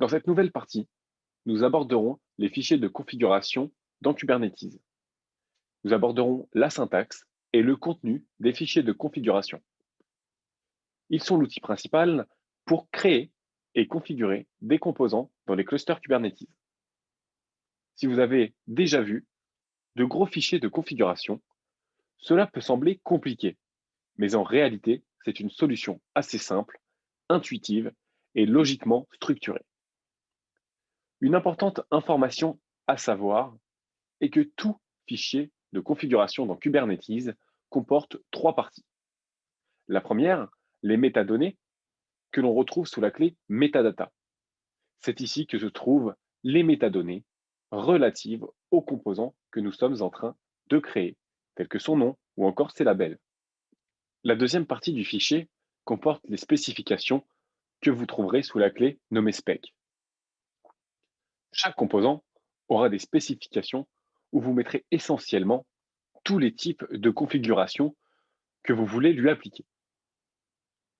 Dans cette nouvelle partie, nous aborderons les fichiers de configuration dans Kubernetes. Nous aborderons la syntaxe et le contenu des fichiers de configuration. Ils sont l'outil principal pour créer et configurer des composants dans les clusters Kubernetes. Si vous avez déjà vu de gros fichiers de configuration, cela peut sembler compliqué, mais en réalité, c'est une solution assez simple, intuitive et logiquement structurée. Une importante information à savoir est que tout fichier de configuration dans Kubernetes comporte trois parties. La première, les métadonnées, que l'on retrouve sous la clé metadata. C'est ici que se trouvent les métadonnées relatives aux composants que nous sommes en train de créer, tels que son nom ou encore ses labels. La deuxième partie du fichier comporte les spécifications que vous trouverez sous la clé nommée spec. Chaque composant aura des spécifications où vous mettrez essentiellement tous les types de configuration que vous voulez lui appliquer.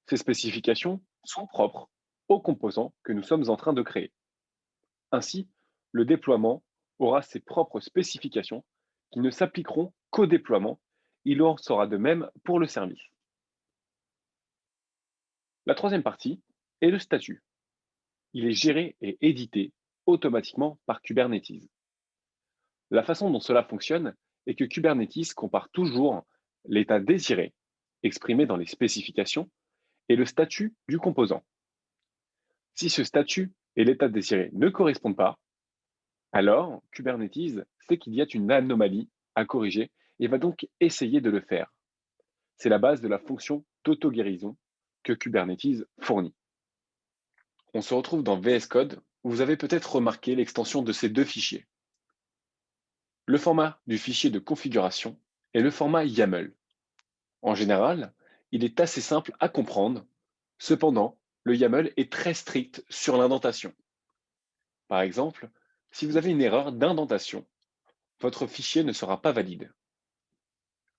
Ces spécifications sont propres aux composants que nous sommes en train de créer. Ainsi, le déploiement aura ses propres spécifications qui ne s'appliqueront qu'au déploiement. Il en sera de même pour le service. La troisième partie est le statut. Il est géré et édité automatiquement par Kubernetes. La façon dont cela fonctionne est que Kubernetes compare toujours l'état désiré, exprimé dans les spécifications, et le statut du composant. Si ce statut et l'état désiré ne correspondent pas, alors Kubernetes sait qu'il y a une anomalie à corriger et va donc essayer de le faire. C'est la base de la fonction d'auto-guérison que Kubernetes fournit. On se retrouve dans VS Code où vous avez peut-être remarqué l'extension de ces deux fichiers. Le format du fichier de configuration est le format YAML. En général, il est assez simple à comprendre. Cependant, le YAML est très strict sur l'indentation. Par exemple, si vous avez une erreur d'indentation, votre fichier ne sera pas valide.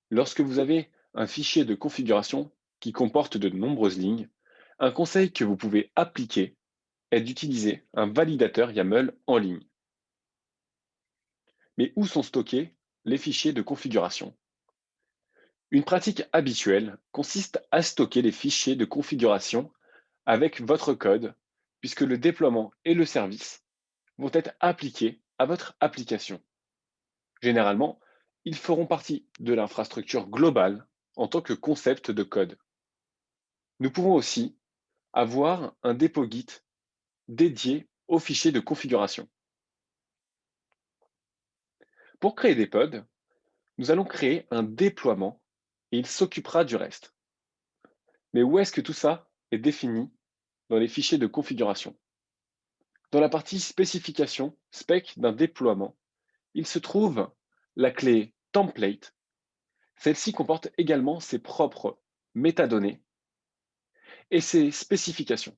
Lorsque vous avez un fichier de configuration qui comporte de nombreuses lignes, un conseil que vous pouvez appliquer est d'utiliser un validateur YAML en ligne. Mais où sont stockés les fichiers de configuration? Une pratique habituelle consiste à stocker les fichiers de configuration avec votre code, puisque le déploiement et le service vont être appliqués à votre application. Généralement, ils feront partie de l'infrastructure globale en tant que concept de code. Nous pouvons aussi avoir un dépôt Git dédié aux fichiers de configuration. Pour créer des pods, nous allons créer un déploiement et il s'occupera du reste. Mais où est-ce que tout ça est défini dans les fichiers de configuration? Dans la partie spécification, spec d'un déploiement, il se trouve la clé template. Celle-ci comporte également ses propres métadonnées et ses spécifications.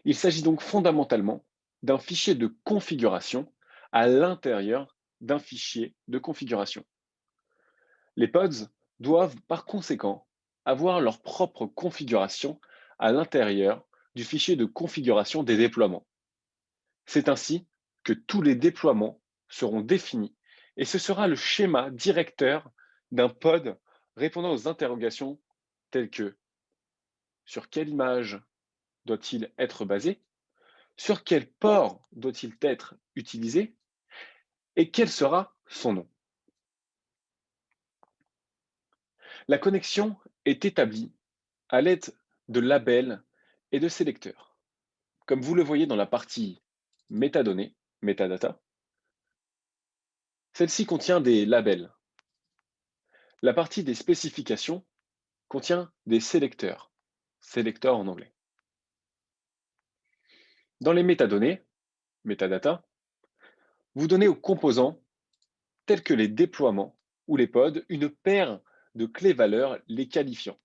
Il s'agit donc fondamentalement d'un fichier de configuration à l'intérieur d'un fichier de configuration. Les pods doivent par conséquent avoir leur propre configuration à l'intérieur du fichier de configuration des déploiements. C'est ainsi que tous les déploiements seront définis et ce sera le schéma directeur d'un pod répondant aux interrogations telles que sur quelle image doit-il être basé, sur quel port doit-il être utilisé et quel sera son nom. La connexion est établie à l'aide de labels et de sélecteurs. Comme vous le voyez dans la partie métadonnées, metadata, celle-ci contient des labels. La partie des spécifications contient des sélecteurs, sélecteurs en anglais. Dans les métadonnées, metadata, vous donnez aux composants tels que les déploiements ou les pods une paire de clés valeurs les qualifiant.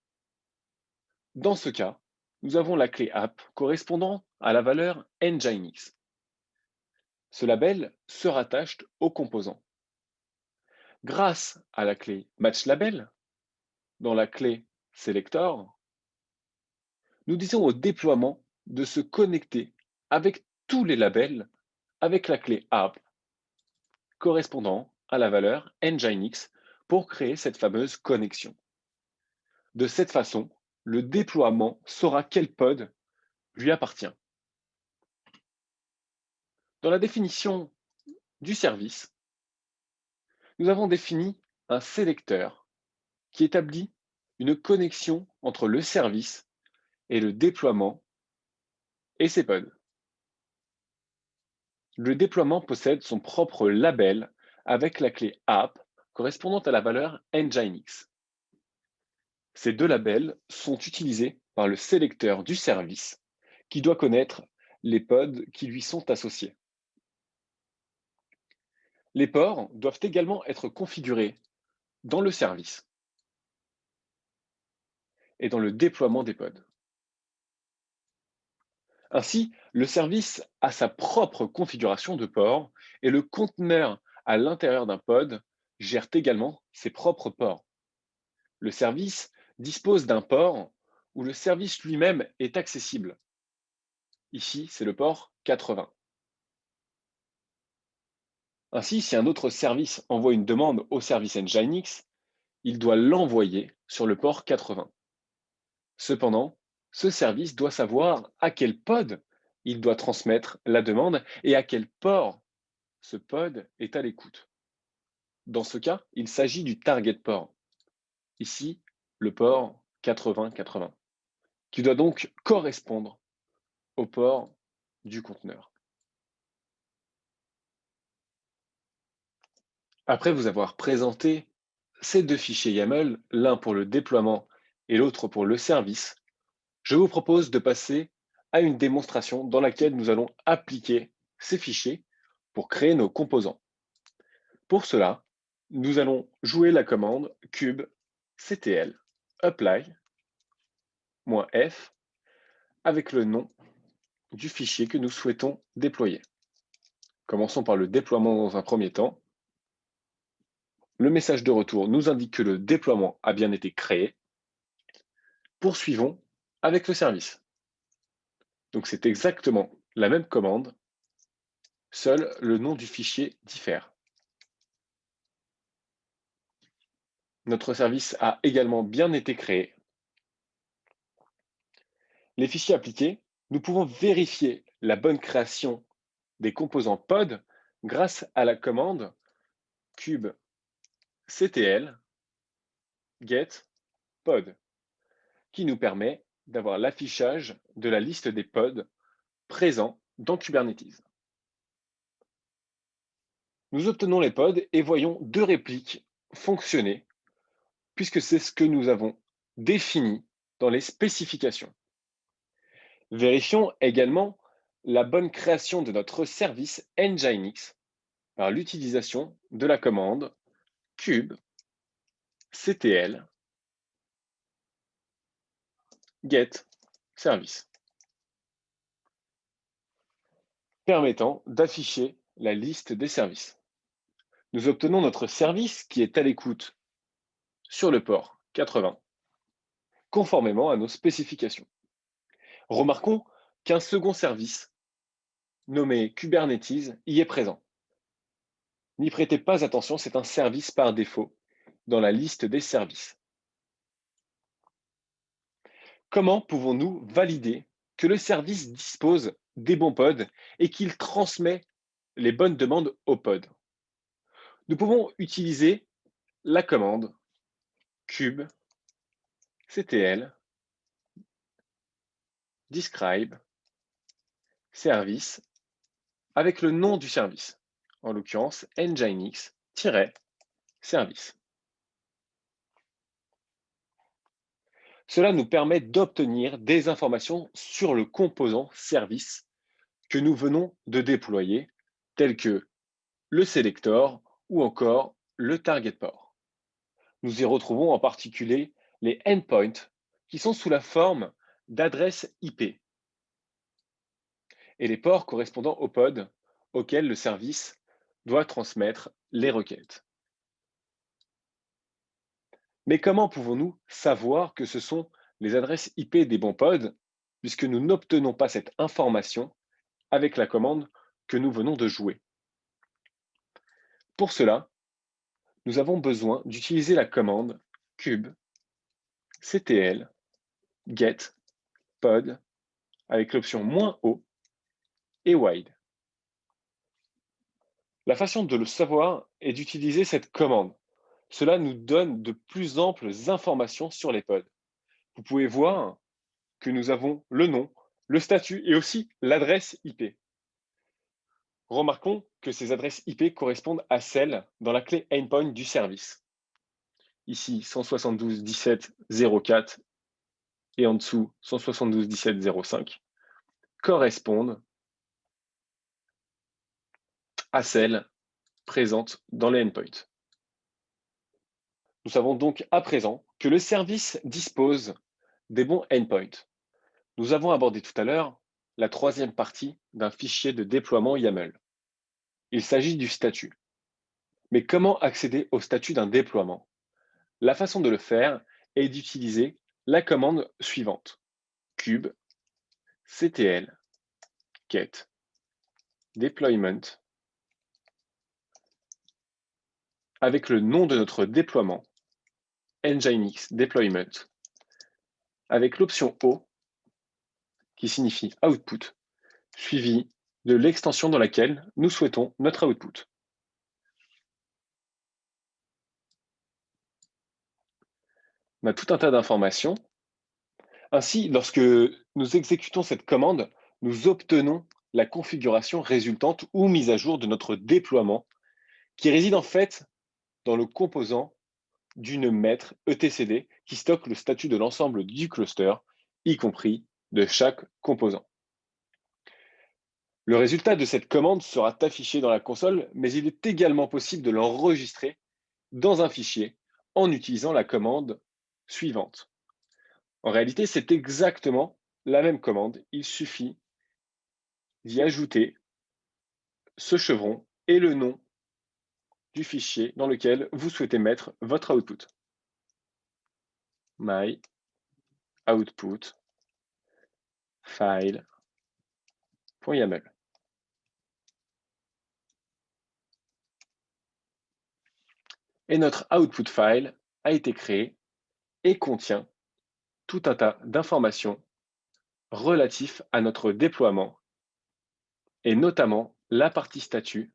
Dans ce cas, nous avons la clé app correspondant à la valeur Nginx. Ce label se rattache au composant. Grâce à la clé matchLabel, dans la clé selector, nous disons au déploiement de se connecter avec tous les labels avec la clé app correspondant à la valeur Nginx pour créer cette fameuse connexion. De cette façon, le déploiement saura quel pod lui appartient. Dans la définition du service, nous avons défini un sélecteur qui établit une connexion entre le service et le déploiement et ses pods. Le déploiement possède son propre label avec la clé app correspondant à la valeur Nginx. Ces deux labels sont utilisés par le sélecteur du service qui doit connaître les pods qui lui sont associés. Les ports doivent également être configurés dans le service et dans le déploiement des pods. Ainsi, le service a sa propre configuration de port et le conteneur à l'intérieur d'un pod gère également ses propres ports. Le service dispose d'un port où le service lui-même est accessible. Ici, c'est le port 80. Ainsi, si un autre service envoie une demande au service Nginx, il doit l'envoyer sur le port 80. Cependant, ce service doit savoir à quel pod il doit transmettre la demande et à quel port ce pod est à l'écoute. Dans ce cas, il s'agit du target port. Ici, le port 80-80, qui doit donc correspondre au port du conteneur. Après vous avoir présenté ces deux fichiers YAML, l'un pour le déploiement et l'autre pour le service, je vous propose de passer à une démonstration dans laquelle nous allons appliquer ces fichiers pour créer nos composants. Pour cela, nous allons jouer la commande kubectl apply-f avec le nom du fichier que nous souhaitons déployer. Commençons par le déploiement dans un premier temps. Le message de retour nous indique que le déploiement a bien été créé. Poursuivons avec le service. Donc c'est exactement la même commande, seul le nom du fichier diffère. Notre service a également bien été créé. Les fichiers appliqués, nous pouvons vérifier la bonne création des composants pod grâce à la commande kubectl get pod qui nous permet d'avoir l'affichage de la liste des pods présents dans Kubernetes. Nous obtenons les pods et voyons deux répliques fonctionner puisque c'est ce que nous avons défini dans les spécifications. Vérifions également la bonne création de notre service Nginx par l'utilisation de la commande kubectl get service, permettant d'afficher la liste des services. Nous obtenons notre service qui est à l'écoute sur le port 80, conformément à nos spécifications. Remarquons qu'un second service, nommé Kubernetes, y est présent. N'y prêtez pas attention, c'est un service par défaut dans la liste des services. Comment pouvons-nous valider que le service dispose des bons pods et qu'il transmet les bonnes demandes aux pods? Nous pouvons utiliser la commande kubectl describe service avec le nom du service, en l'occurrence Nginx-service. Cela nous permet d'obtenir des informations sur le composant service que nous venons de déployer, tel que le selector ou encore le target port. Nous y retrouvons en particulier les endpoints qui sont sous la forme d'adresses IP et les ports correspondant aux pods auxquels le service doit transmettre les requêtes. Mais comment pouvons-nous savoir que ce sont les adresses IP des bons pods puisque nous n'obtenons pas cette information avec la commande que nous venons de jouer. Pour cela, nous avons besoin d'utiliser la commande cube ctl get pod avec l'option "-o" et wide. La façon de le savoir est d'utiliser cette commande. Cela nous donne de plus amples informations sur les pods. Vous pouvez voir que nous avons le nom, le statut et aussi l'adresse IP. Remarquons que ces adresses IP correspondent à celles dans la clé endpoint du service. Ici, 172.17.04 et en dessous, 172.17.05 correspondent à celles présentes dans les endpoints. Nous savons donc à présent que le service dispose des bons endpoints. Nous avons abordé tout à l'heure la troisième partie d'un fichier de déploiement YAML. Il s'agit du statut. Mais comment accéder au statut d'un déploiement? La façon de le faire est d'utiliser la commande suivante. Cube ctl get deployment avec le nom de notre déploiement Nginx deployment avec l'option O qui signifie output suivi de l'extension dans laquelle nous souhaitons notre output. On a tout un tas d'informations. Ainsi, lorsque nous exécutons cette commande, nous obtenons la configuration résultante ou mise à jour de notre déploiement qui réside en fait dans le composant d'une maître etcd qui stocke le statut de l'ensemble du cluster, y compris de chaque composant. Le résultat de cette commande sera affiché dans la console, mais il est également possible de l'enregistrer dans un fichier en utilisant la commande suivante. En réalité, c'est exactement la même commande. Il suffit d'y ajouter ce chevron et le nom du fichier dans lequel vous souhaitez mettre votre output. My output file.yaml. Et notre output file a été créé et contient tout un tas d'informations relatives à notre déploiement et notamment la partie statut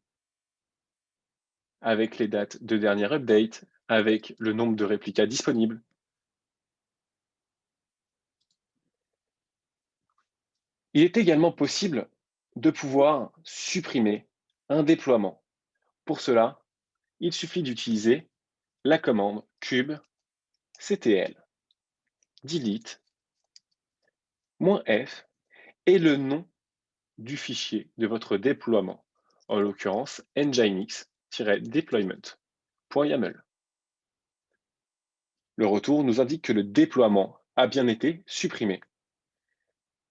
avec les dates de dernière update, avec le nombre de réplicas disponibles. Il est également possible de pouvoir supprimer un déploiement. Pour cela, il suffit d'utiliser la commande cube ctl delete -f et le nom du fichier de votre déploiement, en l'occurrence nginx-deployment.yaml. Le retour nous indique que le déploiement a bien été supprimé.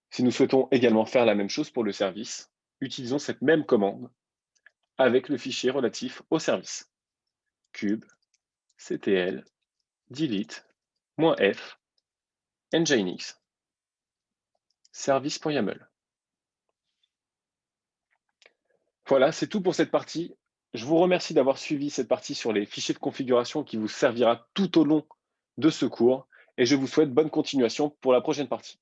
Si nous souhaitons également faire la même chose pour le service, utilisons cette même commande avec le fichier relatif au service. Cube ctl delete -f nginx service.yaml. Voilà, c'est tout pour cette partie. Je vous remercie d'avoir suivi cette partie sur les fichiers de configuration qui vous servira tout au long de ce cours et je vous souhaite bonne continuation pour la prochaine partie.